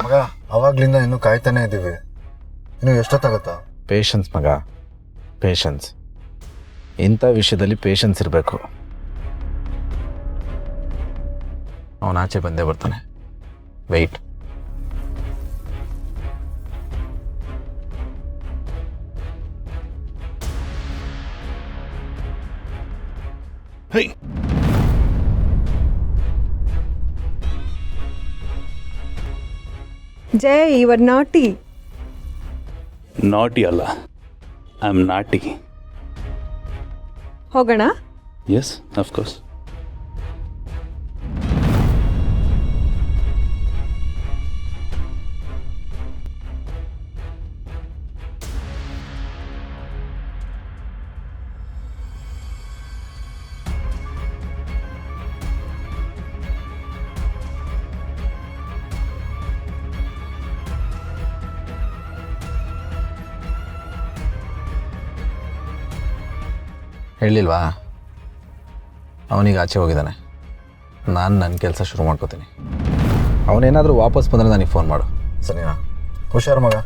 ಮಗ ಅವಾಗ್ಲಿಂದ ಇನ್ನು ಕಾಯ್ತಾನೆ ಇದ್ದೀವಿ. ಇನ್ನು ಎಷ್ಟೊತ್ತಾಗತ್ತಾ? ಪೇಷನ್ಸ್ ಮಗ, ಪೇಷನ್ಸ್. ಇಂಥ ವಿಷಯದಲ್ಲಿ ಪೇಷನ್ಸ್ ಇರಬೇಕು. ಅವನ ಆಚೆ ಬಂದೇ ಬರ್ತಾನೆ. Wait. Hey, Jai, you are naughty. Naughty ಅಲ್ಲ, ಐ ಆಮ್ ನಾಟಿ. ಹೋಗೋಣ. Yes, of course. ಹೇಳಿಲ್ವಾ? ಅವನಿಗೆ ಆಚೆ ಹೋಗಿದ್ದಾನೆ. ನಾನು ನನ್ನ ಕೆಲಸ ಶುರು ಮಾಡ್ಕೋತೀನಿ. ಅವನೇನಾದರೂ ವಾಪಸ್ ಬಂದರೆ ನನಗೆ ಫೋನ್ ಮಾಡು, ಸರಿನಾ? ಹುಷಾರು ಮಗ.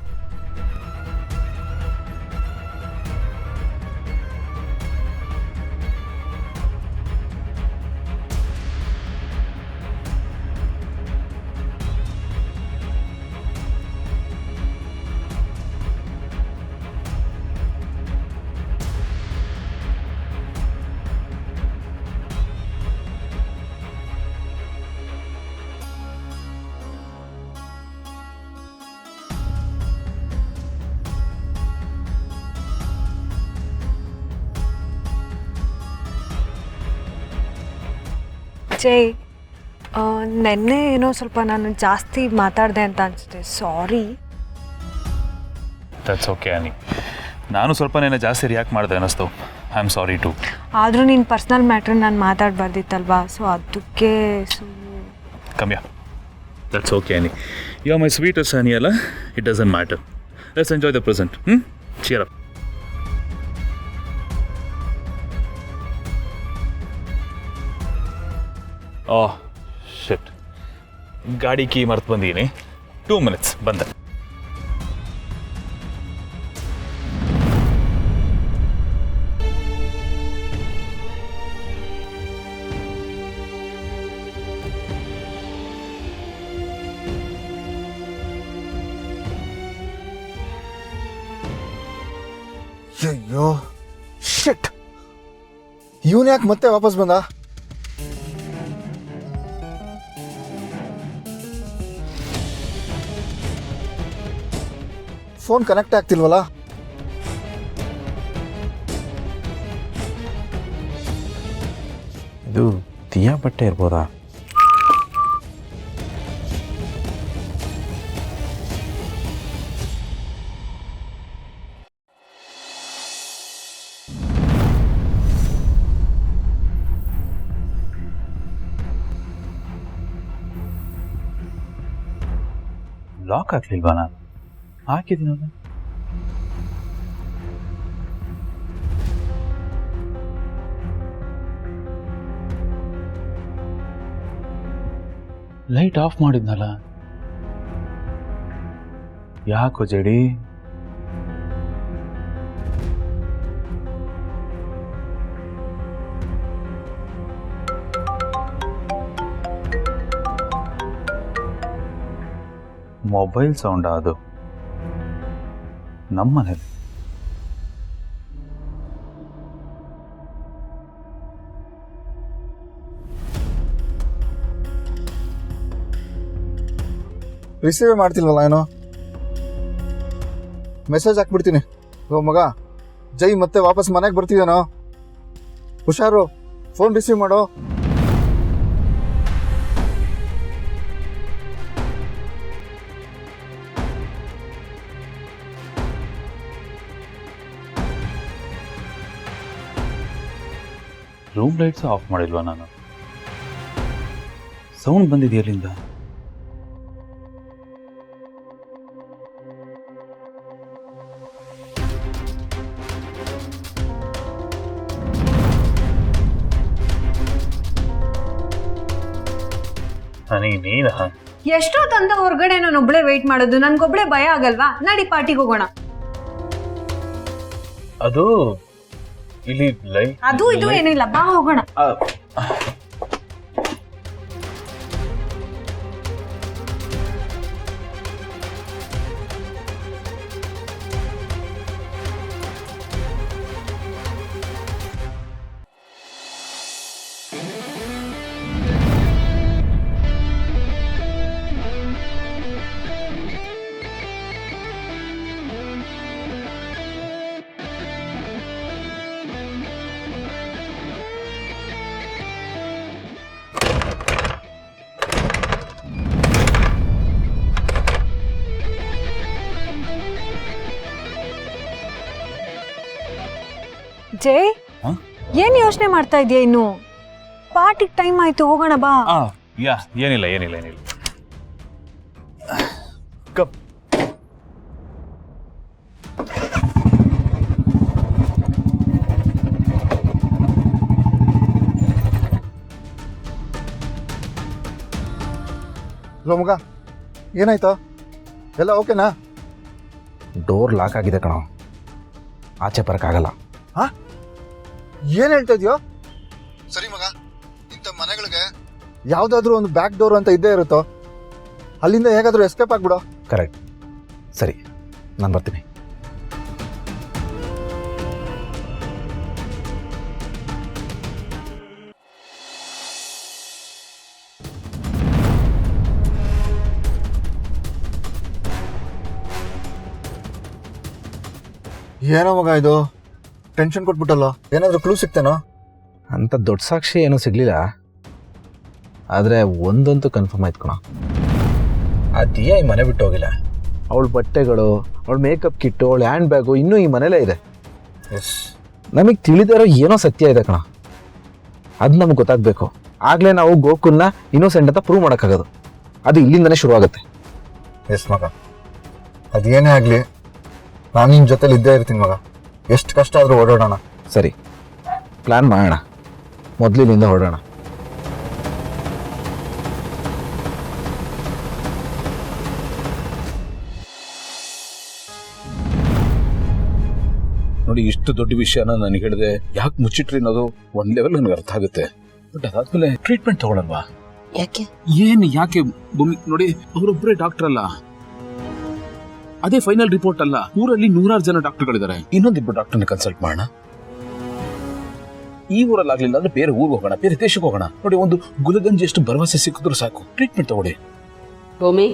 ಜೈ, ನೆನ್ನೆ ಏನೋ ಸ್ವಲ್ಪ ನಾನು ಜಾಸ್ತಿ ಮಾತಾಡಿದೆ ಅಂತ ಅನಿಸುತ್ತೆ. ಸಾರಿ. That's okay Ani. ನಾನು ಸ್ವಲ್ಪ ನೆನೆ ಜಾಸ್ತಿ ರಿಯಾಕ್ಟ್ ಮಾಡಿದೆ ಅನ್ನಿಸ್ತು. I am sorry too. ಆದರೂ ನೀನು ಪರ್ಸ್ನಲ್ ಮ್ಯಾಟ್ರ್ ನಾನು ಮಾತಾಡಬಾರ್ದಿತ್ತಲ್ವಾ, ಸೊ ಅದಕ್ಕೆ ಕಮ್ಯಾ. That's okay Ani. You are my sweetest Ani ಅಲ್ಲ. It doesn't matter. Let's enjoy the present. Cheer up. Oh shit, ಗಾಡಿ ಕೀ ಮರ್ತು ಬಂದೀನಿ. 2 minutes ಬಂದೆ. ಅಯ್ಯೋ ಶಿಟ್, ಇವನು ಯಾಕೆ ಮತ್ತೆ ವಾಪಸ್ ಬಂದ? ಫೋನ್ ಕನೆಕ್ಟ್ ಆಗ್ತಿಲ್ವಲ್ಲ? ಇದು ದಿಯಾ ಬಟ್ಟೆ ಇರ್ಬೋದಾ? ಲಾಕ್ ಹಾಕ್ಲಿಲ್ವಾ? ನಾನು ಹಾಕಿದ್ದೀನಲ್ಲ. ಲೈಟ್ ಆಫ್ ಮಾಡಿದ್ನಲ್ಲ. ಯಾಕೋ ಜಡಿ? ಮೊಬೈಲ್ ಸೌಂಡ್ ಅದು ನಮ್ಮನೇಲಿ. ರಿಸೀವೇ ಮಾಡ್ತಿಲ್ವಲ್ಲ ಏನೋ? ಮೆಸೇಜ್ ಹಾಕ್ಬಿಡ್ತೀನಿ. ಓ ಮಗ, ಜೈ ಮತ್ತೆ ವಾಪಸ್ ಮನೆಗೆ ಬರ್ತಿದ್ದೇನೋ? ಹುಷಾರು, ಫೋನ್ ರಿಸೀವ್ ಮಾಡೋ. ರೂಮ್ ಲೈಟ್ಸ್ ಆಫ್ ಮಾಡಿಲ್ವಾ ನಾನು? ಸೌಂಡ್ ಬಂದಿದೆಯಲ್ಲಿಂದ. ಹನಿ ನೀನಾ? ಎಷ್ಟೊತ್ತಂತ ಹೊರಗಡೆ ನಾನು ಒಬ್ಳೆ ವೆಯ್ಟ್ ಮಾಡೋದು, ನನ್ಗೊಬ್ಳೆ ಭಯ ಆಗಲ್ವಾ? ನಡಿ ಪಾರ್ಟಿಗೆ ಹೋಗೋಣ. ಅದು ಇಲ್ಲಿ ಅದು ಇದು ಏನಿಲ್ಲ, ಬಾ ಹೋಗೋಣ. ಜೈ, ಏನ್ ಯೋಚನೆ ಮಾಡ್ತಾ ಇದೀಯ? ಇನ್ನು ಪಾರ್ಟಿಗೆ ಟೈಮ್ ಆಯ್ತು, ಹೋಗೋಣ ಬಾ. ಏನಿಲ್ಲ ಕಪ್. ಲೋ ಮಗ, ಏನಾಯ್ತು? ಎಲ್ಲ ಓಕೆನಾ? ಡೋರ್ ಲಾಕ್ ಆಗಿದೆ ಕಣೋ, ಆಚೆ ಬರೋಕ್ಕಾಗಲ್ಲ. ಹಾ, ಏನ್ ಹೇಳ್ತಾ ಇದೆಯೋ? ಸರಿ ಮಗ, ಇಂಥ ಮನೆಗಳಿಗೆ ಯಾವ್ದಾದ್ರು ಒಂದು ಬ್ಯಾಕ್ ಡೋರ್ ಅಂತ ಇದ್ದೇ ಇರುತ್ತೋ, ಅಲ್ಲಿಂದ ಹೇಗಾದ್ರೂ ಎಸ್ಕೇಪ್ ಆಗ್ಬಿಡೋ. ಕರೆಕ್ಟ್. ಸರಿ, ನಾನು ಬರ್ತೀನಿ. ಏನೋ ಮಗ ಇದು, ಟೆನ್ಷನ್ ಕೊಟ್ಬಿಟ್ಟಲ್ಲ. ಏನಾದರೂ ಕ್ಲೂ ಸಿಗ್ತೇನೋ? ಅಂಥ ದೊಡ್ಡ ಸಾಕ್ಷಿ ಏನೂ ಸಿಗಲಿಲ್ಲ, ಆದರೆ ಒಂದಂತೂ ಕನ್ಫರ್ಮ್ ಆಯ್ತು ಕಣ. ಆ ದಿಯಾ ಈ ಮನೆ ಬಿಟ್ಟು ಹೋಗಿಲ್ಲ. ಅವಳ ಬಟ್ಟೆಗಳು, ಅವಳ ಮೇಕಪ್ ಕಿಟ್ಟು, ಅವಳ ಹ್ಯಾಂಡ್ ಬ್ಯಾಗು ಇನ್ನೂ ಈ ಮನೇಲೇ ಇದೆ. ಎಸ್, ನಮಗೆ ತಿಳಿದಿರೋ ಏನೋ ಸತ್ಯ ಇದೆ ಕಣ, ಅದು ನಮ್ಗೆ ಗೊತ್ತಾಗಬೇಕು. ಆಗಲೇ ನಾವು ಗೋಕುಲ್ನ ಇನ್ನೋಸೆಂಟ್ ಅಂತ ಪ್ರೂವ್ ಮಾಡೋಕ್ಕಾಗೋದು. ಅದು ಇಲ್ಲಿಂದನೇ ಶುರುವಾಗುತ್ತೆ. ಎಸ್ ಮಗ, ಅದೇನೇ ಆಗಲಿ ನಾನು ನಿನ್ನ ಜೊತೆಲಿ ಇದ್ದೇ ಇರ್ತೀನಿ ಮಗ. ಎಷ್ಟು ಕಷ್ಟ ಆದರೂ ಓಡಾಡೋಣ. ಸರಿ, ಪ್ಲ್ಯಾನ್ ಮಾಡೋಣ. ಮೊದಲಿನಿಂದ ಹೊರಡೋಣ. ನೋಡಿ, ಇಷ್ಟು ದೊಡ್ಡ ವಿಷಯನ ನನಗೆ ಹೇಳಿದೆ ಯಾಕೆ ಮುಚ್ಚಿಟ್ರಿ ಅನ್ನೋದು ಒಂದ್ ಲೆವೆಲ್ ನನಗೆ ಅರ್ಥ ಆಗುತ್ತೆ. ಬಟ್ ಅದಾದ್ಮೇಲೆ ಟ್ರೀಟ್ಮೆಂಟ್ ತಗೊಳಲ್ವಾ? ಯಾಕೆ ಭೂಮಿ ನೋಡಿ, ಅವರೊಬ್ಬರೇ ಡಾಕ್ಟರ್ ಅಲ್ಲ, ಅದೇ ಫೈನಲ್ ರಿಪೋರ್ಟ್ ಅಲ್ಲ. ಊರಲ್ಲಿ 100 ಜನ ಡಾಕ್ಟರ್ಗಳಿದ್ದಾರೆ. ಇನ್ನೊಂದಿಬ್ಬರು ಡಾಕ್ಟರ್ನ ಕನ್ಸಲ್ಟ್ ಮಾಡೋಣ. ಈ ಊರಲ್ಲಿ ಆಗ್ಲಿಲ್ಲ ಅಂದ್ರೆ ಬೇರೆ ಊರಿಗೆ ಹೋಗೋಣ, ಬೇರೆ ದೇಶಕ್ಕೆ ಹೋಗೋಣ. ನೋಡಿ, ಒಂದು ಗುಲಗಂಜಿ ಎಷ್ಟು ಭರವಸೆ ಸಿಕ್ಕಿದ್ರು ಸಾಕು. ಟ್ರೀಟ್ಮೆಂಟ್ ತಗೊಳ್ಳಿ. ಭೂಮಿ,